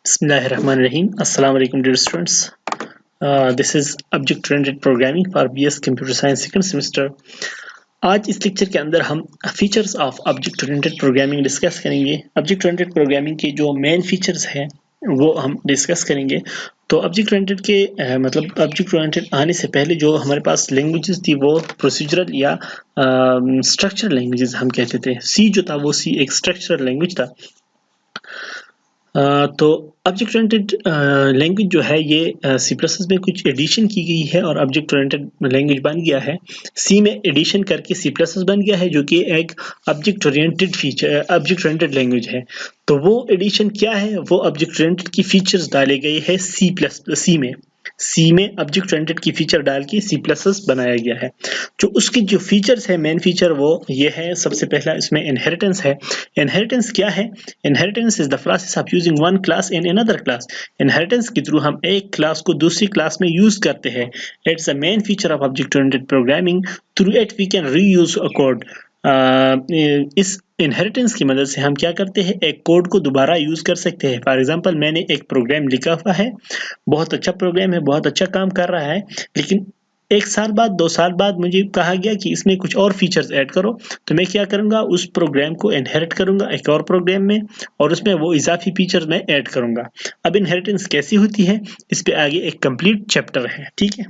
Bismillahirrahmanirrahim. Assalamu alaikum dear students. This is Object Oriented Programming for BS Computer Science second semester. आज इस lecture के अंदर हम features of object oriented programming discuss करेंगे। Object oriented programming के जो main features हैं वो हम डिस्कस करेंगे। तो ऑब्जेक्ट ओरिएंटेड के मतलब ऑब्जेक्ट ओरिएंटेड आने से पहले जो हमारे पास लैंग्वेजेस थी वो प्रोसीजरल या स्ट्रक्चरल लैंग्वेजेस हम कहते थे। सी जो था वो सी एक स्ट्रक्चरल लैंग्वेज था। तो ऑब्जेक्ट ओरिएंटेड लैंग्वेज जो है ये सी प्लस में कुछ एडिशन की गई है और ऑब्जेक्ट ओरिएंटेड लैंग्वेज बन गया है। सी में एडिशन करके सी प्लस बन गया है जो कि एक ऑब्जेक्ट ओरिएंटेड लैंग्वेज है। तो वो एडिशन क्या है, वो ऑब्जेक्ट ओरिएंटेड की फीचर्स डाले गए हैं सी में ऑब्जेक्ट ओरिएंटेड की फीचर डाल के सी प्लस बनाया गया है। जो उसके जो फीचर्स है, मेन फीचर वो ये है। सबसे पहला इसमें इनहेरिटेंस है। इनहेरिटेंस क्या है? Inheritance is the process of using one class in another class. Inheritance के थ्रू हम एक क्लास को दूसरी क्लास में यूज करते हैं। It's a main feature of object oriented programming. Through it we can reuse a code. इस इनहेरिटेंस की मदद से हम क्या करते हैं, एक कोड को दोबारा यूज कर सकते हैं। फॉर एग्जांपल मैंने एक प्रोग्राम लिखा हुआ है, बहुत अच्छा प्रोग्राम है, बहुत अच्छा काम कर रहा है, लेकिन 1 साल बाद 2 साल बाद मुझे कहा गया कि इसमें कुछ और फीचर्स ऐड करो। तो मैं क्या करूंगा, उस प्रोग्राम को इनहेरिट करूंगा एक और प्रोग्राम में और उसमें वो इजाफी फीचर्स मैं ऐड करूंगा। अब इनहेरिटेंस कैसी होती है, इस पे आगे एक कंप्लीट चैप्टर है, ठीक है।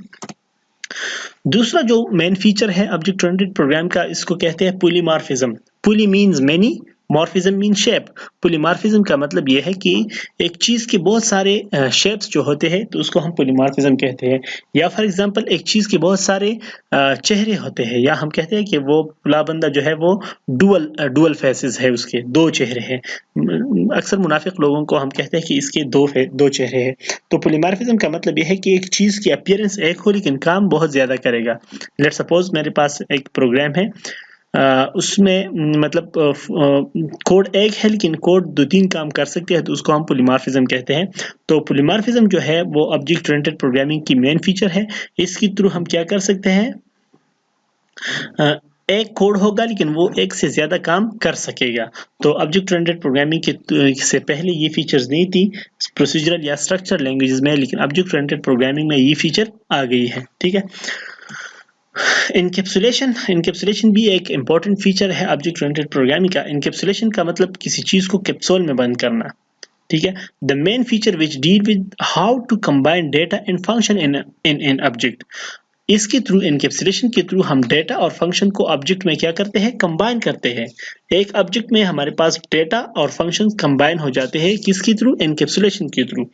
दूसरा जो मेन फीचर है ऑब्जेक्ट ओरिएंटेड प्रोग्राम का, इसको कहते हैं polymorphism. Poly means many, morphism mean shape. Polymorphism का मतलब यह है कि एक चीज के बहुत सारे शेप्स जो होते हैं तो उसको हम पॉलीमॉर्फिज्म कहते हैं। या फॉर एग्जांपल एक चीज के बहुत सारे चेहरे होते हैं, या हम कहते हैं कि वो पुलाबंदा जो है वो डुअल फेसेस है, उसके दो चेहरे हैं। अक्सर मुनाफिक लोगों को हम कहते हैं कि इसके दो चेहरे हैं। तो पॉलीमॉर्फिज्म का मतलब यह है कि एक चीज की अपीयरेंस एक हो लेकिन काम बहुत ज्यादा करेगा। लेट्स सपोज मेरे पास एक प्रोग्राम है, उसमें मतलब कोड एक है लेकिन कोड 2-3 काम कर सकते हैं, तो उसको हम पॉलीमॉर्फिज्म कहते हैं। तो पॉलीमॉर्फिज्म जो है वो ऑब्जेक्ट ओरिएंटेड प्रोग्रामिंग की मेन फीचर है। इसके थ्रू हम क्या कर सकते हैं, एक कोड होगा लेकिन वो एक से ज्यादा काम कर सकेगा। तो ऑब्जेक्ट ओरिएंटेड प्रोग्रामिंग के से पहले ये फीचर्स नहीं थी प्रोसीजरल या स्ट्रक्चर लैंग्वेजेस में, लेकिन ऑब्जेक्ट ओरिएंटेड प्रोग्रामिंग में ये फीचर आ गई है, ठीक है। इनकैप्सुलेशन भी एक इम्पॉर्टेंट फीचर है ऑब्जेक्ट ओरिएंटेड प्रोग्रामिंग का। इनकैप्सुलेशन का मतलब किसी चीज को कैप्सूल में बंद करना, ठीक है। The main feature which deal with how to combine data and function in object. इसके थ्रू, इनकैप्सुलेशन के थ्रू हम डेटा और फंक्शन को ऑब्जेक्ट में क्या करते हैं, कंबाइन करते हैं। एक ऑब्जेक्ट में हमारे पास डेटा और फंक्शन कंबाइन हो जाते हैं, किसके थ्रू, इनकैप्सुलेशन के थ्रू।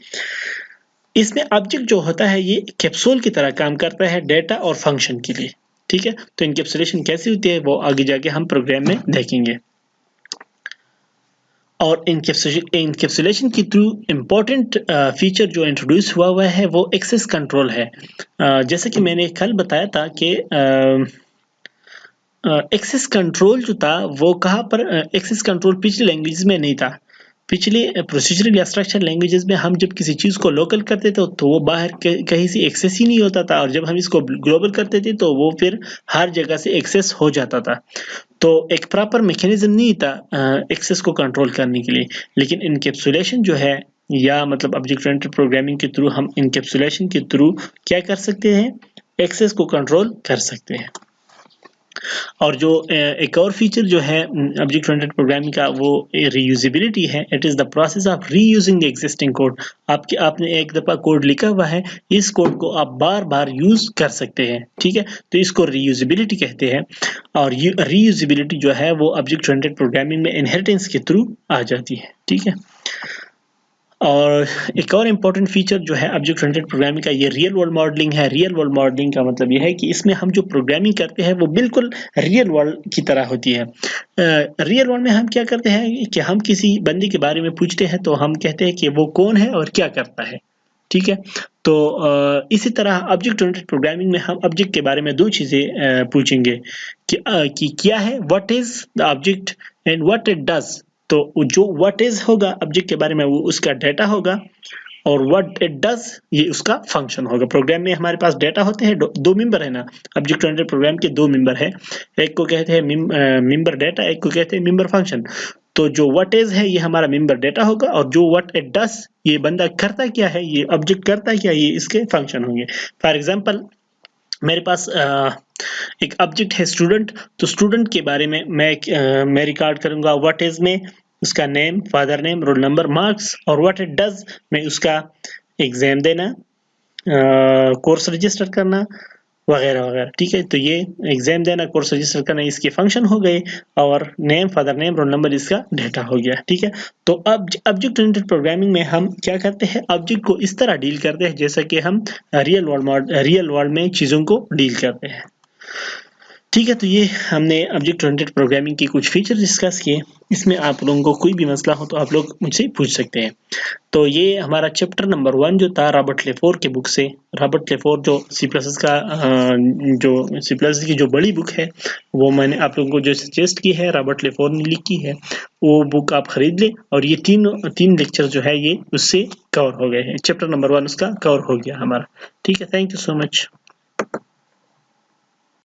इसमें ऑब्जेक्ट जो होता है ये कैप्सूल की तरह काम करता है डेटा और फंक्शन के लिए, ठीक है। तो इनकैप्सुलेशन कैसे होती है वो आगे जाके हम प्रोग्राम में देखेंगे। और इनकैप्सुलेशन के थ्रू इम्पोर्टेंट फीचर जो इंट्रोड्यूस हुआ है वो एक्सेस कंट्रोल है। जैसे कि मैंने कल बताया था कि एक्सेस कंट्रोल जो था वो कहाँ पर, एक्सेस कंट्रोल पिछले लैंग्वेज में नहीं था। पिछले प्रोसीजरल या स्ट्रक्चर लैंग्वेजेस में हम जब किसी चीज को लोकल करते थे तो वो बाहर कहीं से एक्सेस ही नहीं होता था, और जब हम इसको ग्लोबल करते थे तो वो फिर हर जगह से एक्सेस हो जाता था। तो एक प्रॉपर मैकेनिज्म नहीं था एक्सेस को कंट्रोल करने के लिए। लेकिन इनकैप्सुलेशन जो है, या मतलब ऑब्जेक्ट ओरिएंटेड प्रोग्रामिंग के थ्रू हम इनकैप्सुलेशन के थ्रू क्या कर सकते हैं, एक्सेस को कंट्रोल कर सकते हैं। और जो एक और फीचर जो है ऑब्जेक्ट ओरिएंटेड प्रोग्रामिंग का वो रीयूजेबिलिटी है। It is the process of reusing the existing code. आपने एक दफा कोड लिखा हुआ है, इस कोड को आप बार बार यूज कर सकते हैं, ठीक है। तो इसको रीयूजेबिलिटी कहते हैं। और रीयूजेबिलिटी जो है वो ऑब्जेक्ट ओरिएंटेड प्रोग्रामिंग में इनहेरिटेंस के थ्रू आ जाती है, ठीक है। और एक और इम्पॉर्टेंट फीचर जो है ऑब्जेक्ट ओरिएंटेड प्रोग्रामिंग का, ये रियल वर्ल्ड मॉडलिंग है। रियल वर्ल्ड मॉडलिंग का मतलब ये है कि इसमें हम जो प्रोग्रामिंग करते हैं वो बिल्कुल रियल वर्ल्ड की तरह होती है। रियल वर्ल्ड में हम क्या करते हैं कि हम किसी बंदे के बारे में पूछते हैं तो हम कहते हैं कि वो कौन है और क्या करता है, ठीक है। तो इसी तरह ऑब्जेक्ट ओरिएंटेड प्रोग्रामिंग में हम ऑब्जेक्ट के बारे में दो चीजें पूछेंगे कि क्या है, what is the object and what it does. तो जो व्हाट इज होगा ऑब्जेक्ट के बारे में वो उसका डेटा होगा, और व्हाट इट डज ये उसका फंक्शन होगा। प्रोग्राम में हमारे पास डेटा होते हैं, दो मेंबर है ना, ऑब्जेक्ट ओरिएंटेड प्रोग्राम के दो मेंबर है, एक को कहते हैं मेंबर डेटा, एक को कहते हैं मेंबर फंक्शन। तो जो व्हाट इज है ये हमारा मेंबर डेटा होगा, और जो व्हाट इट डज ये बंदा करता क्या है, ये ऑब्जेक्ट करता क्या है, ये इसके फंक्शन होंगे। फॉर एग्जांपल मेरे पास एक ऑब्जेक्ट है स्टूडेंट, तो स्टूडेंट के बारे में मैं रिकॉर्ड करूंगा व्हाट इज में उसका name, father name, roll number, marks, और व्हाट इट डज में उसका एग्जाम देना, कोर्स रजिस्टर करना, वगैरह वगैरह। ठीक है, तो ये एग्जाम देना, कोर्स रजिस्टर करना इसके फंक्शन हो गए, और name, father name, roll number इसका डेटा हो गया। ठीक है, तो अब ऑब्जेक्ट ओरिएंटेड प्रोग्रामिंग में हम क्या करते हैं, ऑब्जेक्ट को इस तरह डील करते हैं जैसा कि हम रियल वर्ल्ड में चीजों को डील करते हैं। ठीक है, तो ये हमने ऑब्जेक्ट ओरिएंटेड प्रोग्रामिंग के कुछ फीचर डिस्कस किए। इसमें आप लोगों को कोई भी मसला हो तो आप लोग मुझसे पूछ सकते हैं। तो ये हमारा चैप्टर नंबर 1 जो था रॉबर्ट लेफोर के बुक से, रॉबर्ट लेफोर जो सी प्लस का जो सी प्लस की जो बड़ी बुक है, वो मैंने आप लोगों को जो सजेस्ट की है, रॉबर्ट लेफोर ने लिखी है, वो बुक आप खरीद लें। और ये तीन लेक्चर जो है ये उससे कवर हो गए हैं, चैप्टर नंबर 1 उसका कवर हो गया हमारा। ठीक है, थैंक यू सो मच।